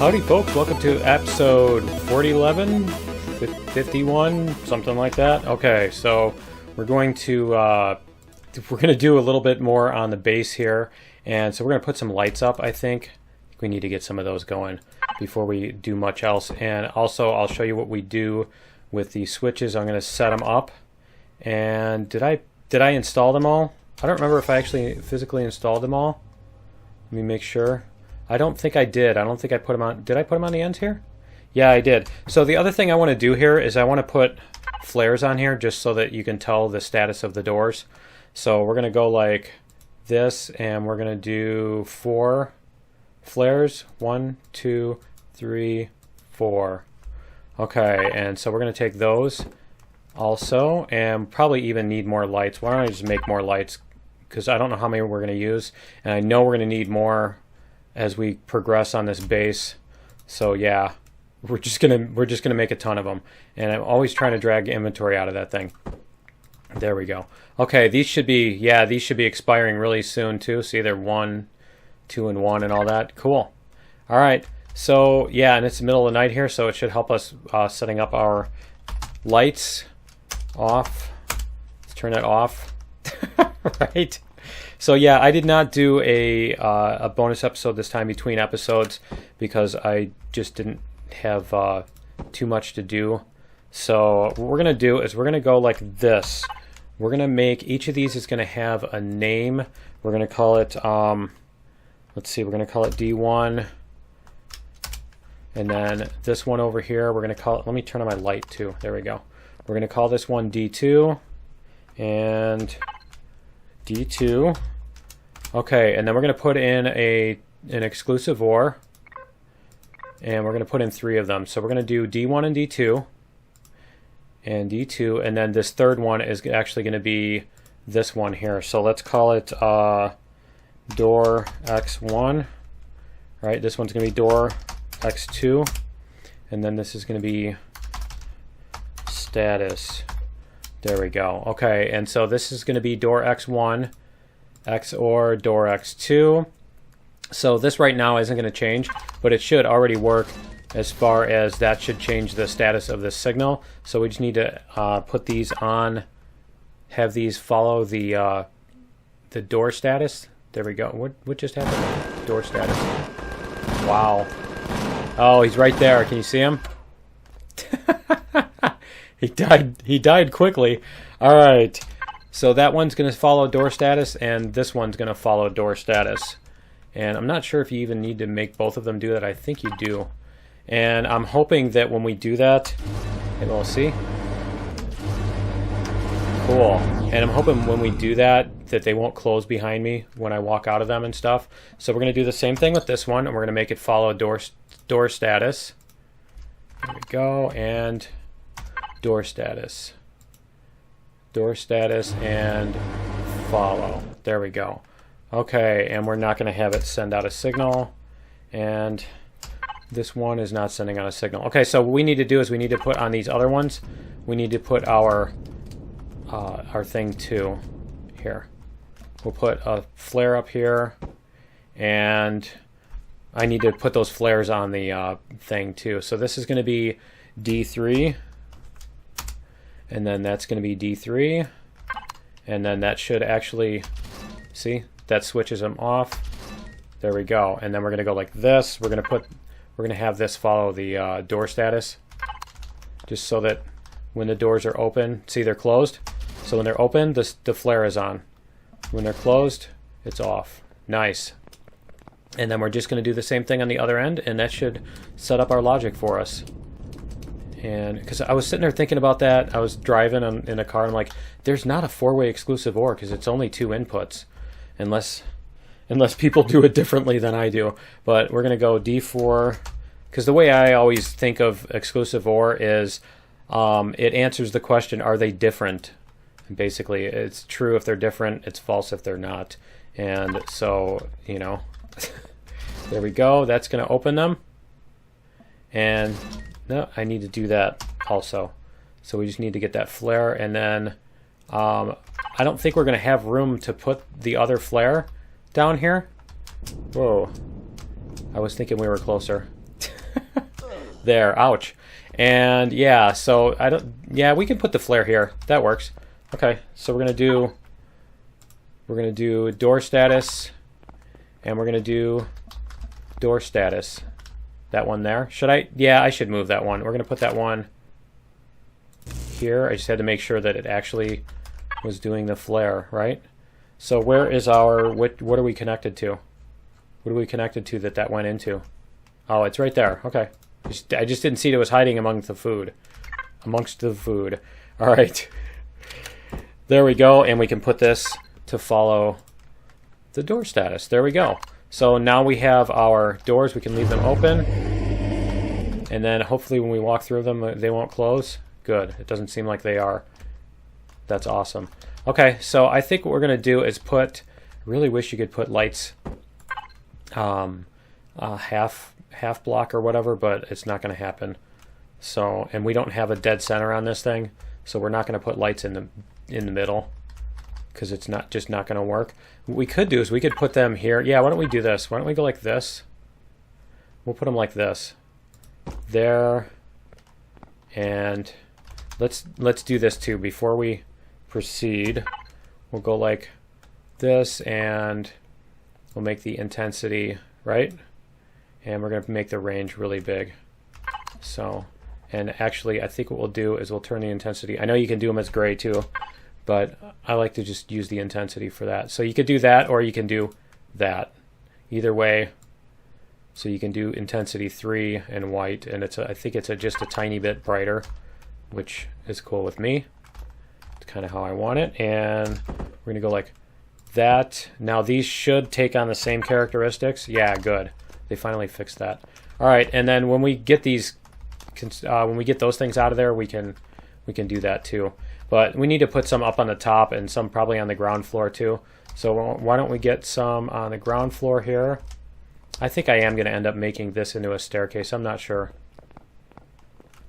Howdy folks, welcome to episode 4011, 51, something like that. Okay, so we're going to do a little bit more on the base here, and so we're going to put some lights up, I think. We need to get some of those going before we do much else. And also I'll show you what we do with the switches. I'm going to set them up. And did I install them all? I don't remember if I actually physically installed them all. Let me make sure. I don't think I did. I don't think I put them on. Did I put them on the ends here? Yeah, I did. So the other thing I want to do here is I want to put flares on here just so that you can tell the status of the doors. So we're going to go like this, and we're going to do 4 flares. 1, 2, 3, 4. Okay, and so we're going to take those also, and probably even need more lights. Why don't I just make more lights? Because I don't know how many we're going to use, and I know we're going to need more as we progress on this base. So yeah, we're just gonna make a ton of them, and I'm always trying to drag inventory out of that thing. There we go. Okay, these should be expiring really soon too. See, they're 1, 2, and 1, and all that. Cool. All right. So yeah, and it's the middle of the night here, so it should help us setting up our lights off. Let's turn that off. Right. So yeah, I did not do a bonus episode this time between episodes because I just didn't have too much to do. So what we're gonna do is we're gonna go like this. We're gonna make each of these is gonna have a name. We're gonna call it let's see, we're gonna call it D1, and then this one over here we're gonna call it. Let me turn on my light too. There we go. We're gonna call this one D2 and D2. Okay, and then we're going to put in an exclusive OR, and we're going to put in 3 of them. So we're going to do D1 and D2, and then this third one is actually going to be this one here. So let's call it door X1, right? This one's going to be door X2, and then this is going to be status. There we go. Okay, and so this is going to be door X1, XOR door X2. So this right now isn't going to change, but it should already work as far as that should change the status of this signal. So we just need to put these on, have these follow the door status. There we go. What just happened? Door status. Wow. Oh, he's right there. Can you see him? He died quickly. All right. So that one's going to follow door status, and this one's going to follow door status. And I'm not sure if you even need to make both of them do that. I think you do. And I'm hoping that when we do that, and we'll see. Cool. And I'm hoping when we do that, that they won't close behind me when I walk out of them and stuff. So we're going to do the same thing with this one, and we're going to make it follow door status. There we go. And door status. Door status and follow. There we go. Okay, and we're not going to have it send out a signal, and this one is not sending out a signal. Okay, so what we need to do is we need to put on these other ones, we need to put our thing too here. We'll put a flare up here, and I need to put those flares on the thing too. So this is going to be D3. And then that's going to be D3, and then that should actually, see, that switches them off. There we go. And then we're going to go like this. We're going to have this follow the door status, just so that when the doors are open, see, they're closed. So when they're open, the flare is on. When they're closed, it's off. Nice. And then we're just going to do the same thing on the other end, and that should set up our logic for us. And because I was sitting there thinking about that, I was driving in a car, and I'm like, there's not a 4-way exclusive OR because it's only 2 inputs, unless people do it differently than I do. But we're going to go D4, because the way I always think of exclusive OR is it answers the question, are they different? And basically, it's true if they're different, it's false if they're not. And so, you know, there we go. That's going to open them. And no, I need to do that also. So we just need to get that flare, and then I don't think we're going to have room to put the other flare down here. Whoa. I was thinking we were closer. There, ouch. And yeah, so I don't, yeah, we can put the flare here. That works. Okay, so we're gonna do door status, and we're gonna do door status. That one there. Should I? Yeah, I should move that one. We're gonna put that one here. I just had to make sure that it actually was doing the flare, right? So where is our, what are we connected to? What are we connected to that went into? Oh, it's right there. Okay. I just didn't see it was hiding amongst the food. Amongst the food. All right. There we go. And we can put this to follow the door status. There we go. So now we have our doors. We can leave them open. And then hopefully when we walk through them, they won't close. Good. It doesn't seem like they are. That's awesome. Okay, so I think what we're going to do is put... I really wish you could put lights half block or whatever, but it's not going to happen. So, and we don't have a dead center on this thing, so we're not going to put lights in the middle because it's not going to work. What we could do is we could put them here. Yeah, why don't we do this? Why don't we go like this? We'll put them like this. There. And let's do this too before we proceed. We'll go like this, and we'll make the intensity, right? And we're going to make the range really big. So, and actually I think what we'll do is we'll turn the intensity. I know you can do them as gray too, but I like to just use the intensity for that. So you could do that, or you can do that. Either way. So you can do intensity 3 and white, and I think it's just a tiny bit brighter, which is cool with me. It's kind of how I want it. And we're going to go like that. Now these should take on the same characteristics. Yeah, good. They finally fixed that. All right, and then when we get these, when we get those things out of there, we can do that too. But we need to put some up on the top and some probably on the ground floor too. So why don't we get some on the ground floor here? I think I am going to end up making this into a staircase. I'm not sure.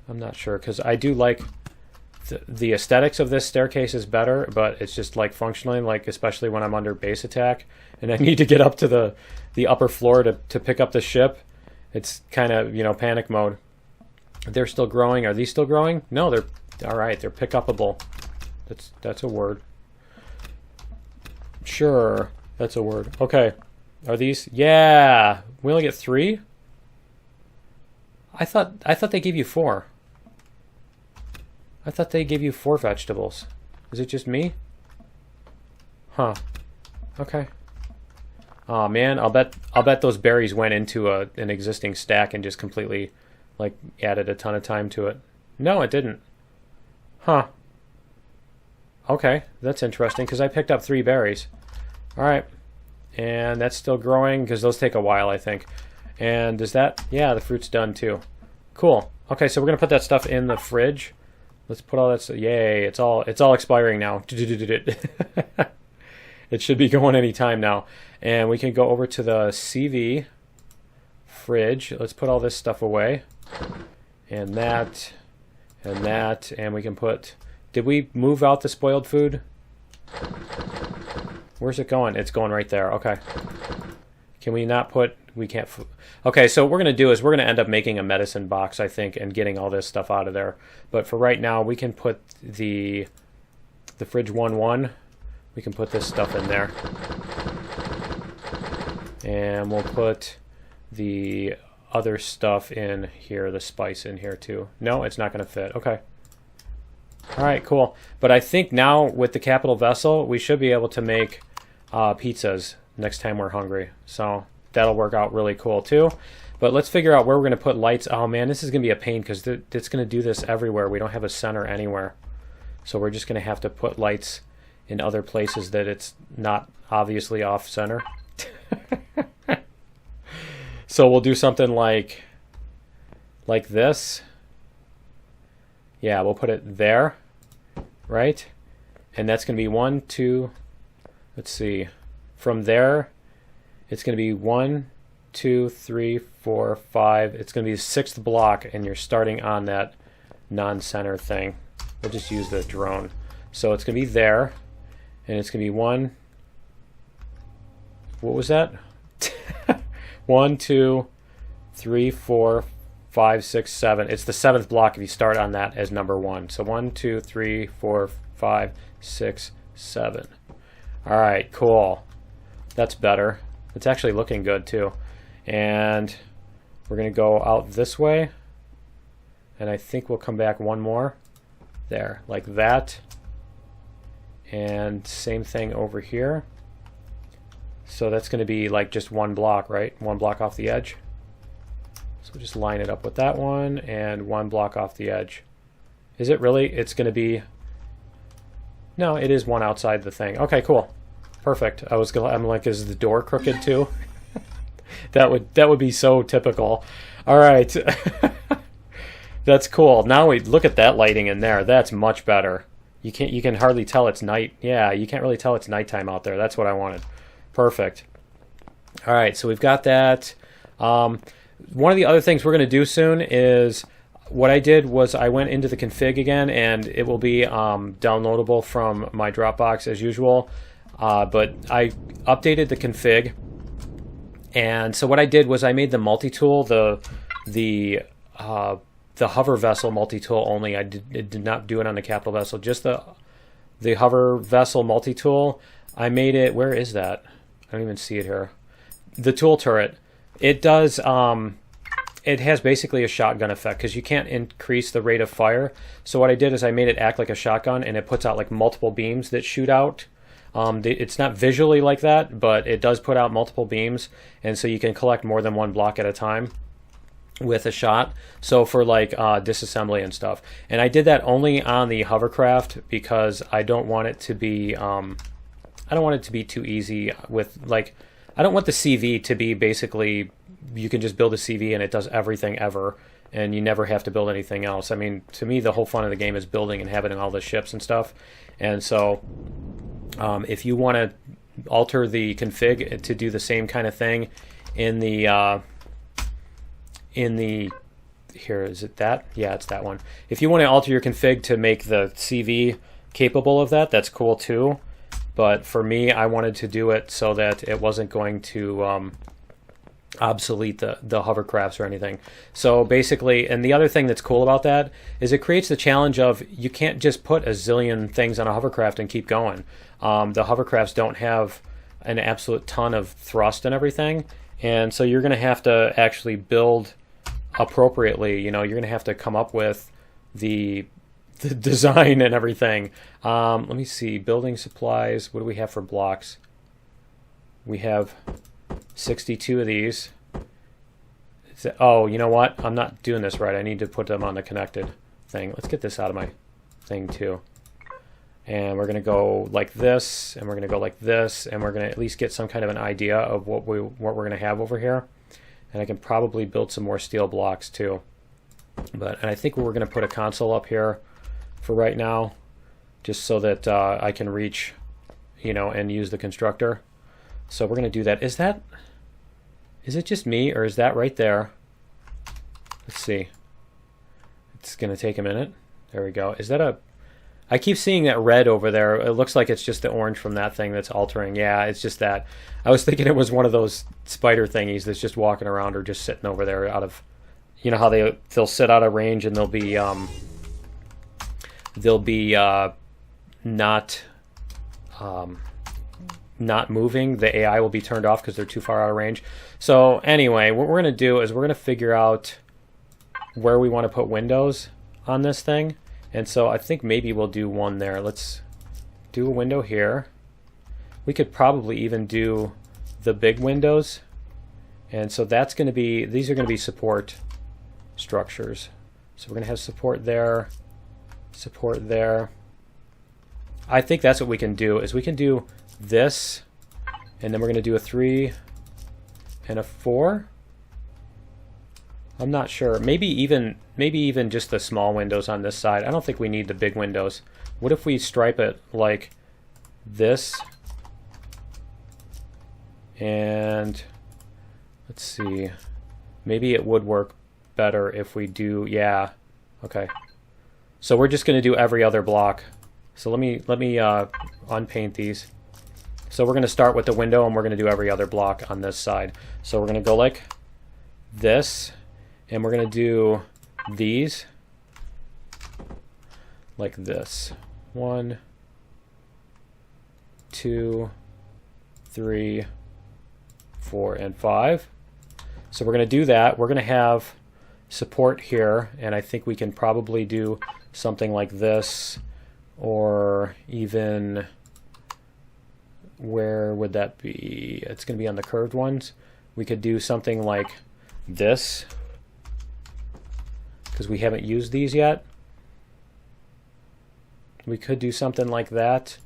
I'm not sure because I do like the aesthetics of this staircase is better, but it's just like functionally, like especially when I'm under base attack and I need to get up to the upper floor to pick up the ship. It's kind of, you know, panic mode. They're still growing. Are these still growing? No, they're all right. They're pick upable. That's a word. Sure, that's a word. Okay. Are these? Yeah. We only get 3? I thought they gave you 4. I thought they gave you 4 vegetables. Is it just me? Huh. Okay. Oh man, I'll bet those berries went into an existing stack and just completely like added a ton of time to it. No, it didn't. Huh. Okay, that's interesting because I picked up 3 berries. All right. And that's still growing because those take a while, I think. And is that? Yeah, the fruit's done too. Cool. Okay, so we're gonna put that stuff in the fridge. Let's put all that stuff. Yay! It's all expiring now. It should be going any time now. And we can go over to the CV fridge. Let's put all this stuff away. And that, and we can put. Did we move out the spoiled food? Where's it going? It's going right there. Okay. Can we not put... We can't... Okay, so what we're going to do is we're going to end up making a medicine box, I think, and getting all this stuff out of there. But for right now, we can put the fridge 1-1. We can put this stuff in there. And we'll put the other stuff in here, the spice in here too. No, it's not going to fit. Okay. All right, cool. But I think now with the capital vessel, we should be able to make pizzas next time we're hungry. So that'll work out really cool too. But let's figure out where we're going to put lights. Oh man, this is going to be a pain because it's going to do this everywhere. We don't have a center anywhere. So we're just going to have to put lights in other places that it's not obviously off center. So we'll do something like this. Yeah, we'll put it there, right? And that's going to be 1, 2, let's see. From there, it's going to be 1, 2, 3, 4, 5. It's going to be the 6th block, and you're starting on that non-center thing. We'll just use the drone. So it's going to be there, and it's going to be 1. What was that? 1, 2, 3, 4, 5, 6, 7. It's the 7th block if you start on that as number 1. So 1, 2, 3, 4, 5, 6, 7. All right, cool. That's better. It's actually looking good too. And we're going to go out this way. And I think we'll come back one more. There, like that. And same thing over here. So that's going to be like just one block, right? One block off the edge. So we'll just line it up with that one and one block off the edge. Is it really? It's going to be... No, it is one outside the thing. Okay, cool. Perfect. I'm like, is the door crooked too? that would be so typical. All right. That's cool. Now we look at that lighting in there. That's much better. You can hardly tell it's night. Yeah, you can't really tell it's nighttime out there. That's what I wanted. Perfect. All right, so we've got that. One of the other things we're going to do soon is what I did was I went into the config again, and it will be downloadable from my Dropbox as usual. But I updated the config, and so what I did was I made the multi-tool the hover vessel multi-tool only. It did not do it on the capital vessel, just the hover vessel multi-tool. I made it, where is that? I don't even see it here. The tool turret. It does, it has basically a shotgun effect because you can't increase the rate of fire. So what I did is I made it act like a shotgun, and it puts out like multiple beams that shoot out. It's not visually like that, but it does put out multiple beams, and so you can collect more than one block at a time with a shot. So for like disassembly and stuff. And I did that only on the hovercraft because I don't want it to be I don't want it to be too easy with, like, I don't want the CV to be basically you can just build a CV and it does everything ever and you never have to build anything else. I mean, to me the whole fun of the game is building and having all the ships and stuff. And so if you want to alter the config to do the same kind of thing in the here, is it that? Yeah, it's that one. If you want to alter your config to make the CV capable of that, that's cool too. But for me, I wanted to do it so that it wasn't going to obsolete the hovercrafts or anything. So basically, and the other thing that's cool about that is it creates the challenge of you can't just put a zillion things on a hovercraft and keep going. The hovercrafts don't have an absolute ton of thrust and everything, and so you're going to have to actually build appropriately. You know, you're going to have to come up with the design and everything. Let me see, building supplies. What do we have for blocks? We have 62 of these. Oh, you know what? I'm not doing this right. I need to put them on the connected thing. Let's get this out of my thing too. And we're going to go like this, and we're going to go like this, and we're going to at least get some kind of an idea of what we're going to have over here. And I can probably build some more steel blocks too. And I think we're going to put a console up here for right now, just so that I can reach, you know, and use the constructor. So we're going to do that. Is it just me, or is that right there? Let's see. It's going to take a minute. There we go. Is that a... I keep seeing that red over there. It looks like it's just the orange from that thing that's altering. Yeah, it's just that. I was thinking it was one of those spider thingies that's just walking around or just sitting over there out of... You know how they'll sit out of range and they'll be not moving. The AI will be turned off because they're too far out of range. So anyway, what we're going to do is we're going to figure out where we want to put windows on this thing. And so I think maybe we'll do one there. Let's do a window here. We could probably even do the big windows. And so that's going to be, these are going to be support structures. So we're going to have support there, support there. I think that's what we can do, is we can do this, and then we're going to do a 3 and a 4. I'm not sure. Maybe even just the small windows on this side. I don't think we need the big windows. What if we stripe it like this? And let's see. Maybe it would work better if we do, yeah. Okay. So we're just going to do every other block. So let me unpaint these. So we're going to start with the window, and we're going to do every other block on this side. So we're going to go like this, And we're going to do these like this. 1, 2, 3, 4, and 5. So we're going to do that. We're going to have support here, and I think we can probably do something like this, or even, where would that be? It's going to be on the curved ones. We could do something like this, because we haven't used these yet. We could do something like that.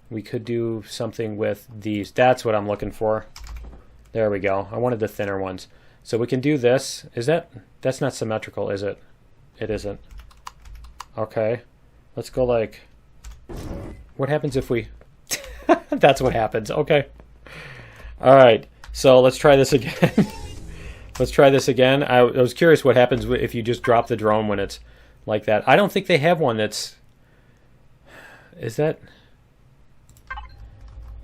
We could do something with these. That's what I'm looking for. There we go. I wanted the thinner ones. So we can do this. That's not symmetrical, is it? It isn't. Okay. Let's go like, what happens if we, that's what happens. Okay. All right. So let's try this again. Let's try this again. I was curious what happens if you just drop the drone when it's like that. I don't think they have one that's, is that,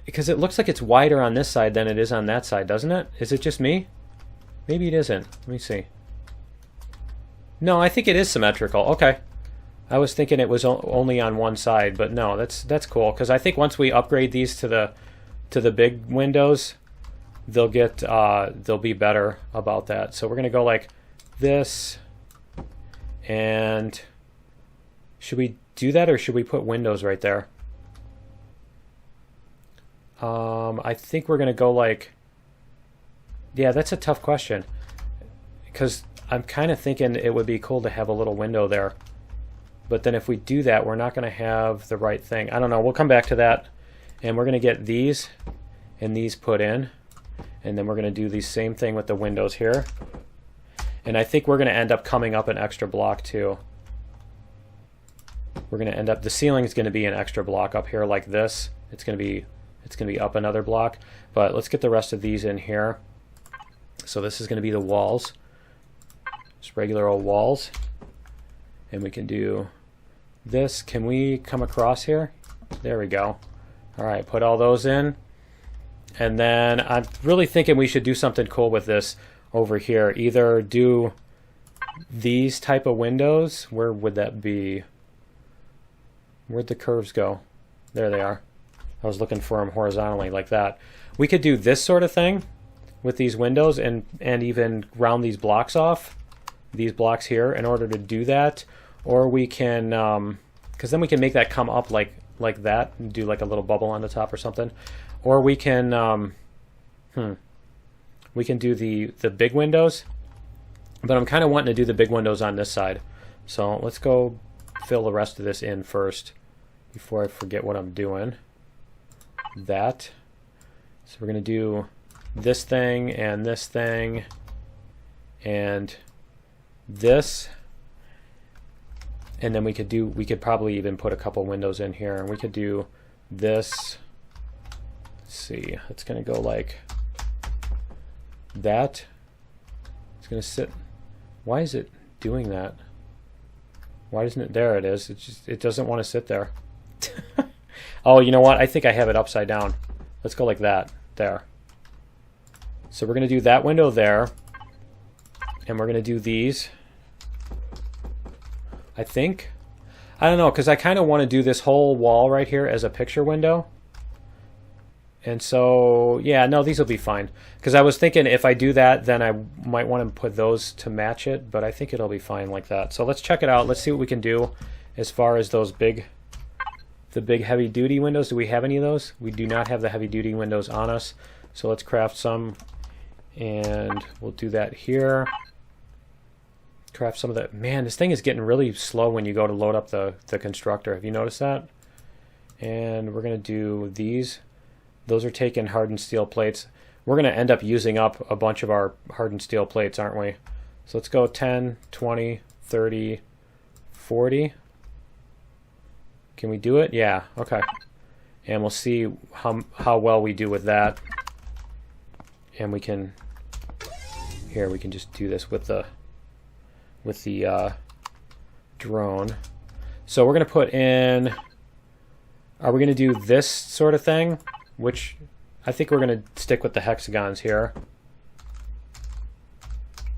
because it looks like it's wider on this side than it is on that side, doesn't it? Is it just me? Maybe it isn't. Let me see. No, I think it is symmetrical. Okay. I was thinking it was only on one side, but no, that's cool, because I think once we upgrade these to the big windows, they'll be better about that. So we're gonna go like this, and should we do that, or should we put windows right there? I think we're gonna go like, yeah, that's a tough question, because I'm kind of thinking it would be cool to have a little window there. But then if we do that, we're not going to have the right thing. I don't know. We'll come back to that. And we're going to get these and these put in. And then we're going to do the same thing with the windows here. And I think we're going to end up coming up an extra block too. We're going to end up, the ceiling is going to be an extra block up here like this. It's going to be up another block. But let's get the rest of these in here. So this is going to be the walls. Just regular old walls. And we can do this. Can we come across here? There we go. All right, put all those in. And then I'm really thinking we should do something cool with this over here. Either do these type of windows. Where would that be? Where'd the curves go? There they are. I was looking for them horizontally like that. We could do this sort of thing with these windows and even round these blocks off. These blocks here in order to do that. Or we can, because then we can make that come up like that and do like a little bubble on the top or something. Or we can, we can do the big windows, but I'm kind of wanting to do the big windows on this side. So let's go fill the rest of this in first before I forget what I'm doing. That. So we're going to do this thing and this thing and this. And then we could probably even put a couple windows in here, and we could do this. Let's see, it's gonna go like that. It's gonna sit. Why is it doing that? Why isn't it? There it is. It doesn't want to sit there. Oh, you know what? I think I have it upside down. Let's go like that. There. So we're gonna do that window there, and we're gonna do these. I think. I don't know, because I kind of want to do this whole wall right here as a picture window. And so, yeah, no, these will be fine. Because I was thinking if I do that, then I might want to put those to match it, but I think it'll be fine like that. So let's check it out. Let's see what we can do as far as those the big heavy-duty windows. Do we have any of those? We do not have the heavy-duty windows on us. So let's craft some, and we'll do that here. Craft some of that. Man, this thing is getting really slow when you go to load up the constructor. Have you noticed that? And we're going to do these. Those are taking hardened steel plates. We're going to end up using up a bunch of our hardened steel plates, aren't we? So let's go 10, 20, 30, 40. Can we do it? Yeah, okay. And we'll see how well we do with that. And we can, here, we can just do this with the drone. So we're going to put in, are we going to do this sort of thing? Which I think we're going to stick with the hexagons here.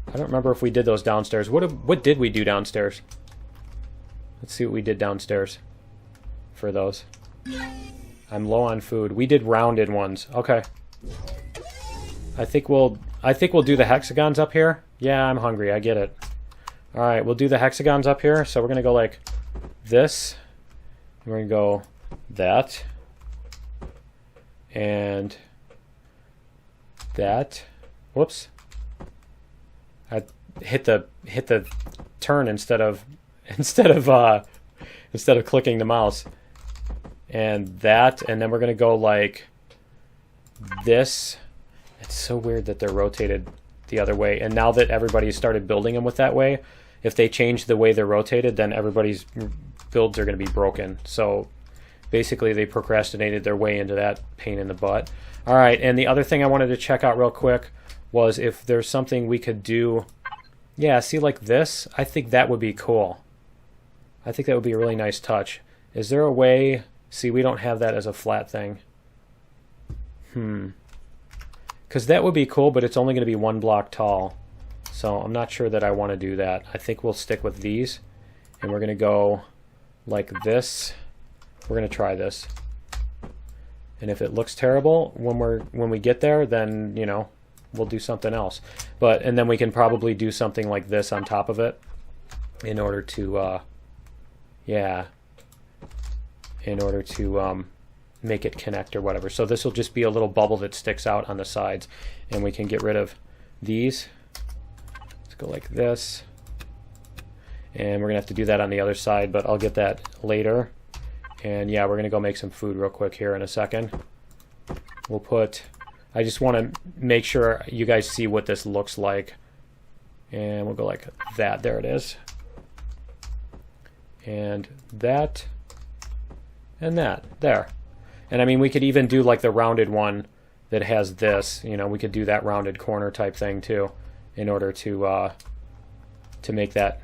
I don't remember if we did those downstairs. What did we do downstairs? Let's see what we did downstairs for those. I'm low on food. We did rounded ones. Okay. I think we'll do the hexagons up here. Yeah, I'm hungry. I get it. All right, we'll do the hexagons up here. So we're going to go like this. We're going to go that. And that. Whoops. I hit the turn instead of clicking the mouse. And that, and then we're going to go like this. It's so weird that they're rotated the other way. And now that everybody's started building them with that way, if they change the way they're rotated, then everybody's builds are going to be broken. So basically they procrastinated their way into that pain in the butt. All right, and the other thing I wanted to check out real quick was if there's something we could do. Yeah, see like this? I think that would be cool. I think that would be a really nice touch. Is there a way... See, we don't have that as a flat thing. Because that would be cool, but it's only going to be 1 block tall. So I'm not sure that I want to do that. I think we'll stick with these. And we're going to go like this. We're going to try this. And if it looks terrible when we get there, then, you know, we'll do something else. And then we can probably do something like this on top of it in order to, make it connect or whatever. So this will just be a little bubble that sticks out on the sides, and we can get rid of these. Let's go like this. And we're going to have to do that on the other side, but I'll get that later. And yeah, we're going to go make some food real quick here in a second. We'll put... I just want to make sure you guys see what this looks like. And we'll go like that. There it is. And that. And that. There. And I mean, we could even do like the rounded one that has this. You know, we could do that rounded corner type thing too, in order to make that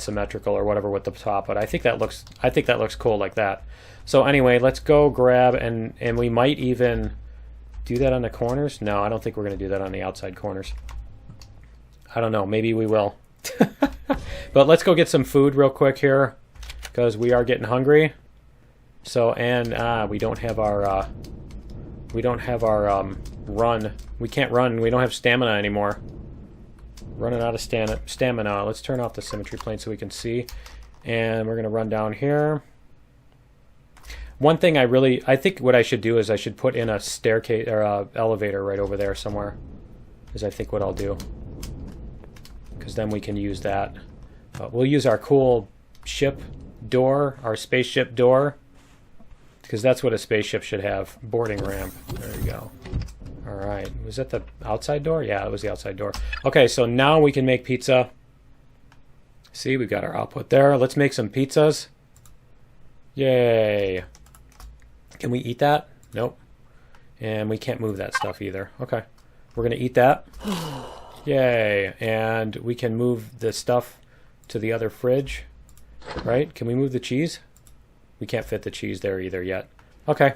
symmetrical or whatever with the top. But I think that looks cool like that. So anyway, let's go grab and we might even do that on the corners. No, I don't think we're going to do that on the outside corners. I don't know. Maybe we will. But let's go get some food real quick here, because we are getting hungry. So, and we don't have our run. We can't run. We don't have stamina anymore. Running out of stamina. Let's turn off the symmetry plane so we can see. And we're going to run down here. One thing I think what I should do is I should put in a staircase or a elevator right over there somewhere. Is I think what I'll do. Because then we can use that. We'll use our cool ship door, our spaceship door. Because that's what a spaceship should have. Boarding ramp. There you go. Alright. Was that the outside door? Yeah, it was the outside door. Okay, so now we can make pizza. See, we've got our output there. Let's make some pizzas. Yay. Can we eat that? Nope. And we can't move that stuff either. Okay. We're going to eat that. Yay. And we can move the stuff to the other fridge. Right? Can we move the cheese? We can't fit the cheese there either yet. Okay.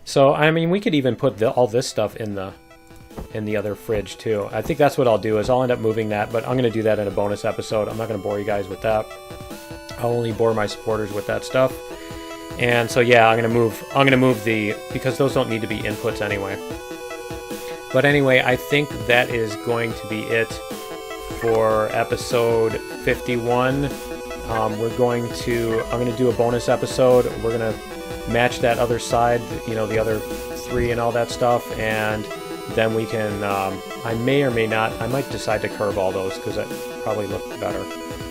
So, I mean, we could even put all this stuff in the other fridge too. I think that's what I'll do, is I'll end up moving that, but I'm going to do that in a bonus episode. I'm not going to bore you guys with that. I'll only bore my supporters with that stuff. And so yeah, I'm going to move the, because those don't need to be inputs anyway. But anyway, I think that is going to be it for episode 51. I'm going to do a bonus episode. We're going to match that other side, you know, the other 3 and all that stuff, and then we can, I may or may not, I might decide to curve all those because it probably look better.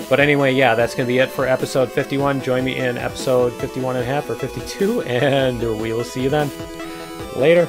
But anyway, yeah, that's going to be it for episode 51. Join me in episode 51 and a half or 52, and we will see you then. Later.